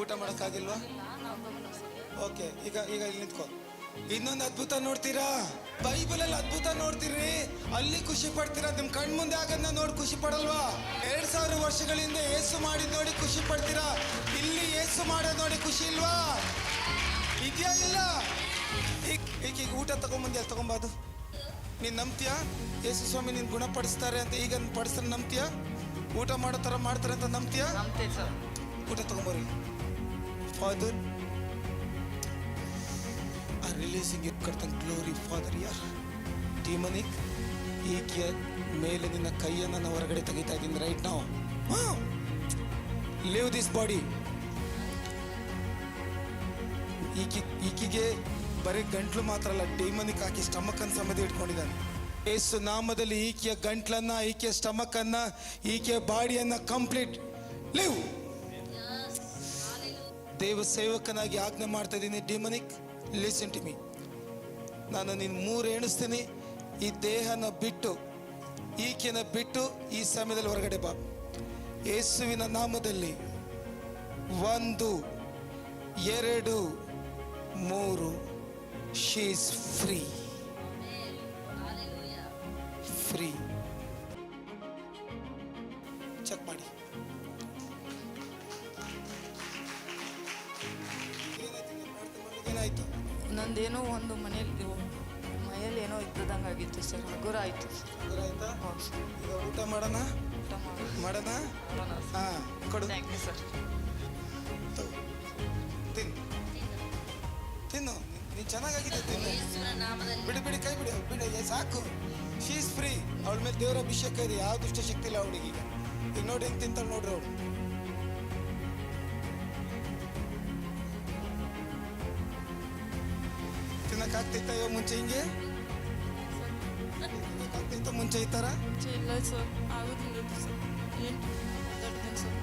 ಊಟ ಮಾಡೋಕ್ಕಾಗಿಲ್ವಾ? ಓಕೆ, ಈಗ ಇಲ್ಲಿ ನಿಂತ್ಕೋ. ಇನ್ನೊಂದು ಅದ್ಭುತ ನೋಡ್ತೀರಾ? ಬೈಬಲಲ್ಲಿ ಅದ್ಭುತ ನೋಡ್ತೀರಿ, ಅಲ್ಲಿ ಖುಷಿ ಪಡ್ತೀರಾ? ನಿಮ್ ಕಣ್ ಮುಂದೆ ಆಗನ್ನ ನೋಡಿ ಖುಷಿ ಪಡಲ್ವಾ? 2000 ವರ್ಷಗಳಿಂದ ಏಸು ಮಾಡಿದ್ ನೋಡಿ ಖುಷಿ ಪಡ್ತೀರಾ? ಇಲ್ಲಿ ಏಸು ಮಾಡೋದು ನೋಡಿ ಖುಷಿ ಇಲ್ವಾ? ಇದೆಯಾ? ಇಲ್ಲ. ಈಗ ಊಟ ತಗೊಂಬಂದಿ, ಅಲ್ಲಿ ತಗೊಂಬಾದು. ನೀನು ನಂಬ್ತೀಯಾ ಯೇಸು ಸ್ವಾಮಿ ನೀನು ಗುಣಪಡಿಸ್ತಾರೆ ಅಂತ? ಈಗ ಪಡಿಸ್ತಾರೆ, ನಂಬ್ತೀಯಾ? ಊಟ ಮಾಡೋ ಥರ ಮಾಡ್ತಾರೆ ಅಂತ ನಂಬ್ತೀಯಾ? ಊಟ ತಗೊಂಬರ್ರಿ. ಫಾದರ್ ರಿಲೀಸಿಂಗ್ ಇಟ್ ಕರ್ತನ್ ಗ್ಲೋರಿ ಫಾದರ್ ಯಾರ್ ಡಿಮನಿಕ್ ಈಕೆಯ ಮೇಲೆ ನಿನ್ನ ಕೈಯನ್ನು ನಾನು ಹೊರಗಡೆ ತೆಗಿತಾ ಇದ್ದೀನಿ ರೈಟ್ ನಾವು. Live this body. ಈಕಿಗೆ ಬರೀ ಗಂಟ್ಲು ಮಾತ್ರ ಅಲ್ಲ, ಡಿಮನಿಕ್ ಹಾಕಿ ಸ್ಟಮಕ್ ಅನ್ನು ಸಮೇತ ಇಟ್ಕೊಂಡಿದ್ದಾನೆ. ಯೇಸು ನಾಮದಲ್ಲಿ ಈಕೆಯ ಗಂಟ್ಲನ್ನ, ಈಕೆಯ ಸ್ಟಮಕ್ ಅನ್ನ, ಈಕೆಯ ಬಾಡಿಯನ್ನ ಕಂಪ್ಲೀಟ್ ಲಿವ್. ದೇವ ಸೇವಕನಾಗಿ ಆಜ್ಞೆ ಮಾಡ್ತಾ ಇದ್ದೀನಿ, ಡಿಮನಿಕ್ ಲಿಸನ್ ಟು ಮೀ. ನಾನು ನೀನು 3 ಎಣಿಸ್ತೀನಿ. ಈ ದೇಹನ ಬಿಟ್ಟು, ಈಕೆನ ಬಿಟ್ಟು ಈ ಸಮಯದಲ್ಲಿ ಹೊರಗಡೆ ಬಾ. ಯೇಸುವಿನ ನಾಮದಲ್ಲಿ 1 2 3. She is free. Free. Check ಮಾಡಿ. ಏನಾಯ್ತು? ನಂದೇನೋ ಒಂದು ಮನೆಯಲ್ಲಿ ಏನೋ ಇದ್ದದಂಗಾಗಿತ್ತು ಸರ್. ಹಗುರ ಆಯಿತು. ಆಯ್ತಾ? ಈಗ ಊಟ ಮಾಡೋಣ. ಮಾಡೋಣ. ಹಾಂ, ಕೊಡು. Thank you sir. ತಿನ್ನು. ನೀನು ಚೆನ್ನಾಗಿದೆ, ತಿನ್ನು. ಬಿಡಿ, ಕೈ ಬಿಡಿ, ಸಾಕು. She is free. ಅವಳ ಮೇಲೆ ದೇವರ ಅಭಿಷೇಕ ಇದೆ. ಯಾವ ದುಷ್ಟ ಶಕ್ತಿ ಇಲ್ಲ ಅವಳಿಗೆ. ಈಗ ನೋಡಿ ಹೆಂಗೆ ತಿಂತಾಳೆ ನೋಡ್ರಿ ಅವಳು. ತಿನ್ನಕ್ಕಾಗ್ತೈತ ಮುಂಚೆ ಹಿಂಗೆ? ಆಗ್ತೈತ ಮುಂಚೆ ಈ ಥರ? ಇಲ್ಲ ಸರ್, ಆಗೋದಿಲ್ಲ ಸರ್. ಏನು ಮಾತಾಡ್ತೀನಿ ಸರ್.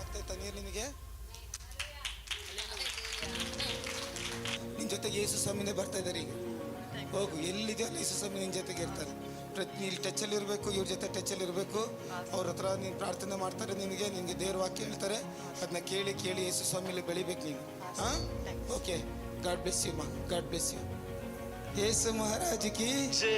ಆಗ್ತೈತ ನೀರು ನಿನಗೆ? ನಿನ್ನ ಜೊತೆಗೆ ಯೇಸು ಸ್ವಾಮಿನೇ ಬರ್ತಾ ಇದ್ದಾರೆ ಈಗ. ಹೋಗು, ಎಲ್ಲಿದೆಯೋ ಅಲ್ಲಿ ಯೇಸು ಸ್ವಾಮಿ ನಿನ್ನ ಜೊತೆಗೆ ಇರ್ತಾರೆ. ಇಲ್ಲಿ ಟಚಲ್ಲಿ ಇರಬೇಕು, ಇವ್ರ ಜೊತೆ ಟಚಲ್ಲಿ ಇರಬೇಕು. ಅವ್ರ ಹತ್ರ ನೀನು ಪ್ರಾರ್ಥನೆ ಮಾಡ್ತಾರೆ, ನಿನಗೆ ದೇವ್ರ ವಾಕ್ಯ ಹೇಳ್ತಾರೆ. ಅದನ್ನ ಕೇಳಿ ಯೇಸು ಸ್ವಾಮಿಲಿ ಬೆಳಿಬೇಕು ನೀನು. ಹಾಂ, ಓಕೆ. ಗಾಡ್ ಬ್ಲೆಸ್ ಯು ಮಾ. God bless you. Yesu Maharaj ಕಿ ಜೈ.